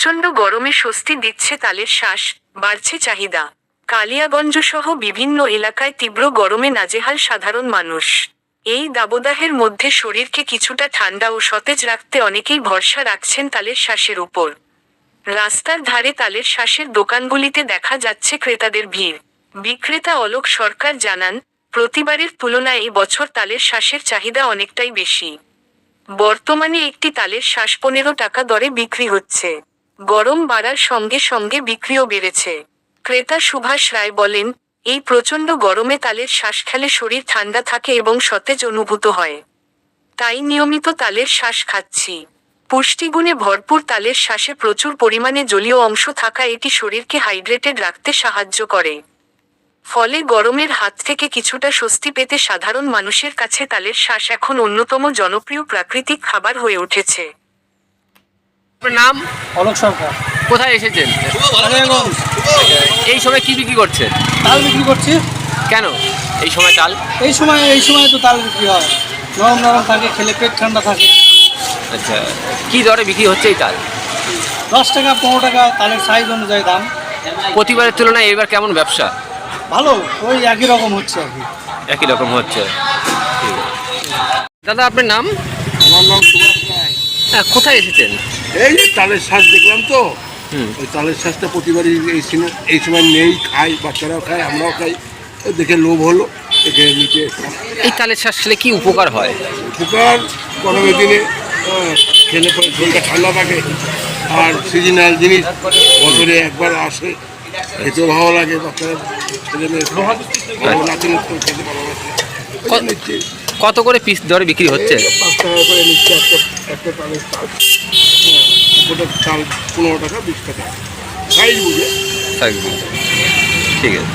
প্রচণ্ড গরমে স্বস্তি দিচ্ছে তালের শ্বাস, বাড়ছে চাহিদা। কালিয়াগঞ্জ সহ বিভিন্ন এলাকায় তীব্র গরমে নাজেহাল সাধারণ মানুষ। এই দাবদাহের মধ্যে শরীরকে কিছুটা ঠান্ডা ও সতেজ রাখতে অনেকেই ভরসা রাখছেন তালের শ্বাসের উপর। রাস্তার ধারে তালের শ্বাসের দোকানগুলিতে দেখা যাচ্ছে ক্রেতাদের ভিড়। বিক্রেতা অলোক সরকার জানান, প্রতিবারের তুলনায় এবছর তালের শ্বাসের চাহিদা অনেকটাই বেশি। বর্তমানে একটি তালের শ্বাস 15 টাকা দরে বিক্রি হচ্ছে। গরম বাড়ার সঙ্গে সঙ্গে বিক্রিও বেড়েছে। ক্রেতা সুভাষ রায় বলেন, এই প্রচণ্ড গরমে তালের শ্বাস খেলে শরীর ঠান্ডা থাকে এবং সতেজ অনুভূত হয়। তাই নিয়মিত তালের শ্বাস খাচ্ছি। পুষ্টিগুণে ভরপুর তালের শ্বাসে প্রচুর পরিমাণে জলীয় অংশ থাকা এটি শরীরকে হাইড্রেটেড রাখতে সাহায্য করে। ফলে গরমের হাত থেকে কিছুটা স্বস্তি পেতে সাধারণ মানুষের কাছে তালের শ্বাস এখন অন্যতম জনপ্রিয় প্রাকৃতিক খাবার হয়ে উঠেছে। আপনার নাম? অলোক সরকার। কোথায় এসেছেন? কালিয়াগঞ্জ। এই সময় কি বিক্রি করছেন? তাল বিক্রি করছি। কেন এই সময় তাল? এই সময় তো তাল বিক্রি হয়, নরম নরম থাকে, খেলে পেট ঠান্ডা থাকে। আচ্ছা, কি দরে বিক্রি হচ্ছে এই তাল? 10 টাকা 15 টাকা তালের সাইজ অনুযায়ী দাম। প্রতিবারের তুলনায় এবার কেমন ব্যবসা? ভালো, ওই একই রকম হচ্ছে আর কি। একই রকম হচ্ছে। ঠিক আছে। দাদা আপনার নাম? আমার নাম সুভাষ রায়। হ্যাঁ, কোথায় এসেছেন? এই যে তালের শ্বাস দেখলাম তো, হুম। ওই তালের শ্বাসটা প্রতিবারই এই সময় নেই, খাই, বাচ্চারাও খায়, আমরাও খাই। ওই দেখে লোভ হলো, দেখে নিচে এসলাম। এই তালের শ্বাস খেলে কি উপকার হয়? উপকার গরমের দিনে খেলে পরে শরীরটা ঠান্ডা থাকে। আর সিজনাল জিনিস বছরে একবার আসে, খেতেও ভালো লাগে, বাচ্চারা ছেলে মেয়ে নাচে নৃত্য খেতে ভালোবাসে। ওই জন্য নিচ্ছি। কত করে পিস দরে বিক্রি হচ্ছে? 5 টাকা করে নিচ্ছে একটা তালের চাল। ওটা চাল 15 টাকা 20 টাকা সাইজ বুঝে। ঠিক আছে।